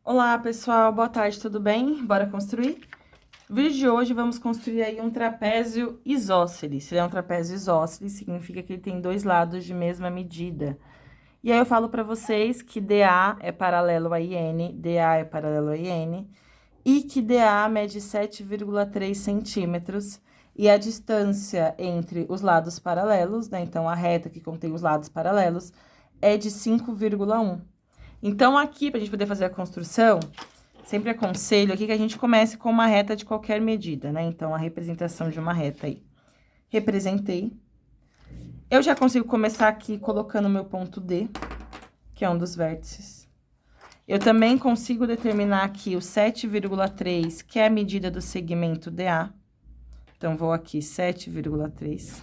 Olá, pessoal, boa tarde, tudo bem? Bora construir? No vídeo de hoje, vamos construir aí um trapézio isósceles. Se ele é um trapézio isósceles, significa que ele tem dois lados de mesma medida. E aí, eu falo pra vocês que DA é paralelo a IN, DA é paralelo a IN, e que DA mede 7,3 centímetros, e a distância entre os lados paralelos, né, então a reta que contém os lados paralelos, é de 5,1. Então, aqui, pra gente poder fazer a construção, sempre aconselho aqui que a gente comece com uma reta de qualquer medida, né? Então, a representação de uma reta aí. Representei. Eu já consigo começar aqui colocando meu ponto D, que é um dos vértices. Eu também consigo determinar aqui o 7,3, que é a medida do segmento DA. Então, vou aqui 7,3.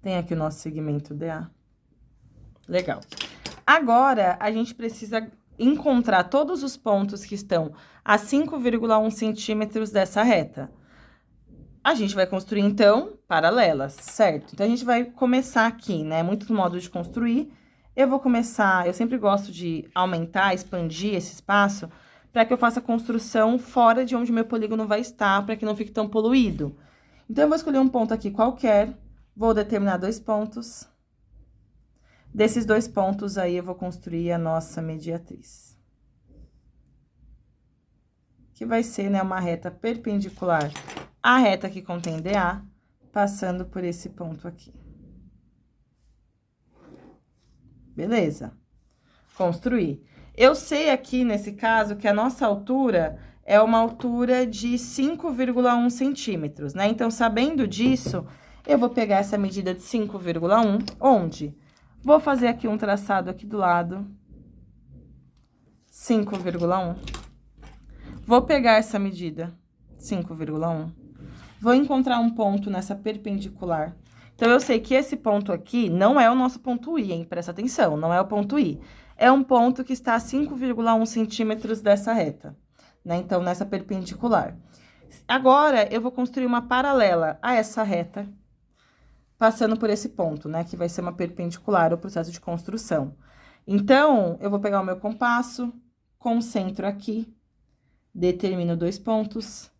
Tem aqui o nosso segmento DA. Legal. Agora, a gente precisa encontrar todos os pontos que estão a 5,1 centímetros dessa reta. A gente vai construir, então, paralelas, certo? Então, a gente vai começar aqui, né? Muito modo de construir. Eu vou começar, eu sempre gosto de aumentar, expandir esse espaço, para que eu faça a construção fora de onde meu polígono vai estar, para que não fique tão poluído. Então, eu vou escolher um ponto aqui qualquer, vou determinar 2 pontos. Desses 2 pontos aí, eu vou construir a nossa mediatriz. Que vai ser, né, uma reta perpendicular à reta que contém DA, passando por esse ponto aqui. Beleza? Construir. Eu sei aqui, nesse caso, que a nossa altura é uma altura de 5,1 centímetros, né? Então, sabendo disso, eu vou pegar essa medida de 5,1, onde? Vou fazer aqui um traçado aqui do lado, 5,1. Vou pegar essa medida, 5,1. Vou encontrar um ponto nessa perpendicular. Então, eu sei que esse ponto aqui não é o nosso ponto I, hein? Presta atenção, não é o ponto I. É um ponto que está a 5,1 centímetros dessa reta, né? Então, nessa perpendicular. Agora, eu vou construir uma paralela a essa reta, passando por esse ponto, né? Que vai ser uma perpendicular ao processo de construção. Então, eu vou pegar o meu compasso, concentro aqui, determino 2 pontos.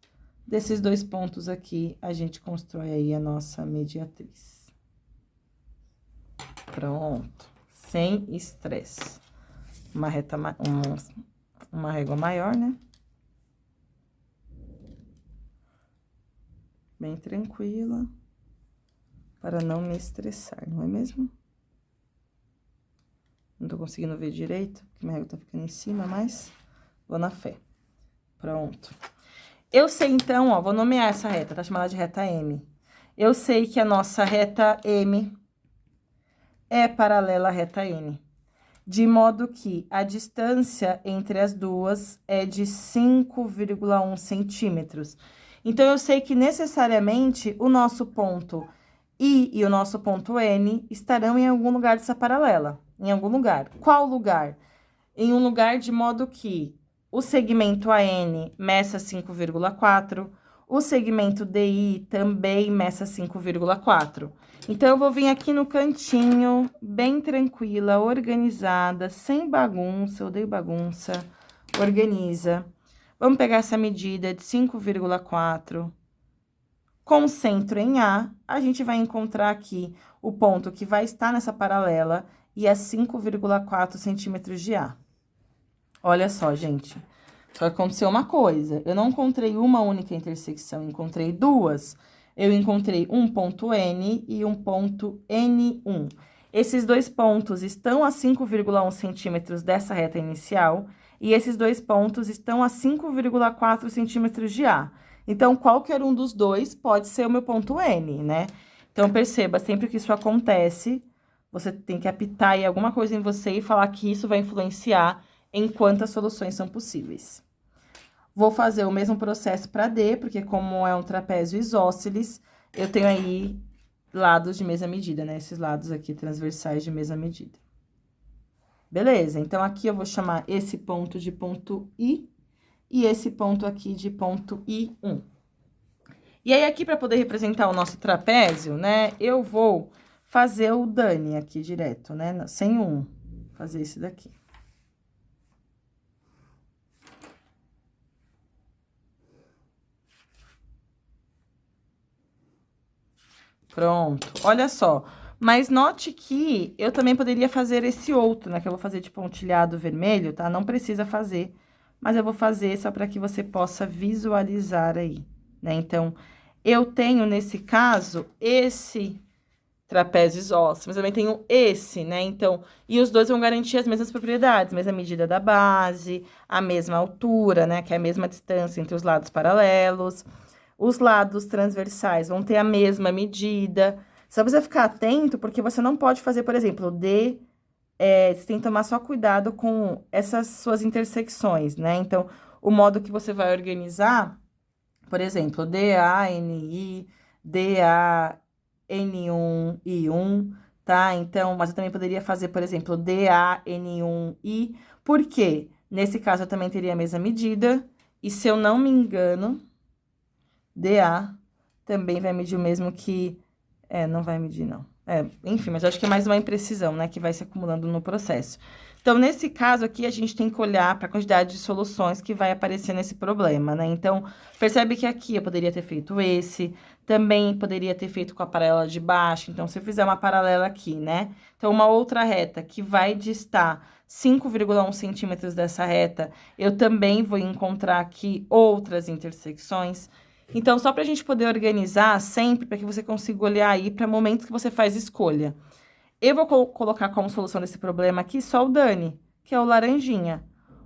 Desses 2 pontos aqui, a gente constrói aí a nossa mediatriz. Pronto. Sem estresse. Uma reta, uma régua maior, né? Bem tranquila. Para não me estressar, não é mesmo? Não tô conseguindo ver direito, porque minha régua tá ficando em cima, mas vou na fé. Pronto. Eu sei, então, ó, vou nomear essa reta, tá chamada de reta M. Eu sei que a nossa reta M é paralela à reta N, de modo que a distância entre as duas é de 5,1 centímetros. Então, eu sei que necessariamente o nosso ponto I e o nosso ponto N estarão em algum lugar dessa paralela, em algum lugar. Qual lugar? Em um lugar de modo que o segmento AN meça 5,4, o segmento DI também meça 5,4. Então, eu vou vir aqui no cantinho, bem tranquila, organizada, sem bagunça, eu odeio bagunça, organiza. Vamos pegar essa medida de 5,4, concentro em A, a gente vai encontrar aqui o ponto que vai estar nessa paralela e é 5,4 centímetros de A. Olha só, gente, só aconteceu uma coisa, eu não encontrei uma única intersecção, encontrei duas. Eu encontrei um ponto N e um ponto N1. Esses 2 pontos estão a 5,1 centímetros dessa reta inicial, e esses 2 pontos estão a 5,4 centímetros de A. Então, qualquer um dos dois pode ser o meu ponto N, né? Então, perceba, sempre que isso acontece, você tem que apitar aí alguma coisa em você e falar que isso vai influenciar em quantas soluções são possíveis. Vou fazer o mesmo processo para D, porque como é um trapézio isósceles, eu tenho aí lados de mesma medida, né? Esses lados aqui transversais de mesma medida. Beleza? Então, aqui eu vou chamar esse ponto de ponto I e esse ponto aqui de ponto I1. E aí, aqui, para poder representar o nosso trapézio, né? Eu vou fazer o dane aqui direto, né? Sem um. Fazer esse daqui. Pronto, olha só. Mas note que eu também poderia fazer esse outro, né? Que eu vou fazer de pontilhado vermelho, tá? Não precisa fazer, mas eu vou fazer só para que você possa visualizar aí, né? Então, eu tenho, nesse caso, esse trapézio isósceles, mas também tenho esse, né? Então, e os dois vão garantir as mesmas propriedades, mesma medida da base, a mesma altura, né? Que é a mesma distância entre os lados paralelos. Os lados transversais vão ter a mesma medida. Só precisa ficar atento, porque você não pode fazer, por exemplo, você tem que tomar só cuidado com essas suas intersecções, né? Então, o modo que você vai organizar, por exemplo, DANI, DAN1 e 1, tá? Então, mas eu também poderia fazer, por exemplo, DAN1I, por quê? Nesse caso, eu também teria a mesma medida, e se eu não me engano, DA também vai medir o mesmo que... não vai medir, não. Enfim, mas eu acho que é mais uma imprecisão, né, que vai se acumulando no processo. Então, nesse caso aqui, a gente tem que olhar para a quantidade de soluções que vai aparecer nesse problema, né? Então, percebe que aqui eu poderia ter feito esse, também poderia ter feito com a paralela de baixo. Então, se eu fizer uma paralela aqui, né? Então, uma outra reta que vai distar 5,1 centímetros dessa reta, eu também vou encontrar aqui outras intersecções. Então, só para a gente poder organizar sempre, para que você consiga olhar aí para momentos que você faz escolha. Eu vou colocar como solução desse problema aqui só o Dani, que é o laranjinha.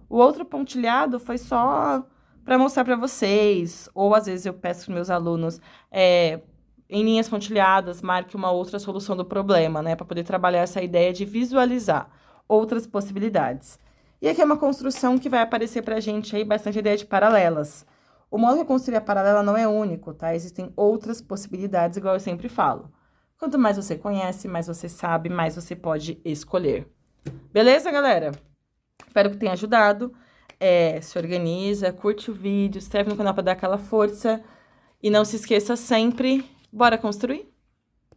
O outro pontilhado foi só para mostrar para vocês, ou às vezes eu peço para meus alunos, em linhas pontilhadas, marque uma outra solução do problema, né? Para poder trabalhar essa ideia de visualizar outras possibilidades. E aqui é uma construção que vai aparecer para a gente aí bastante ideia de paralelas. O modo de construir a paralela não é único, tá? Existem outras possibilidades, igual eu sempre falo. Quanto mais você conhece, mais você sabe, mais você pode escolher. Beleza, galera? Espero que tenha ajudado. Se organiza, curte o vídeo, se inscreve no canal para dar aquela força. E não se esqueça sempre, bora construir?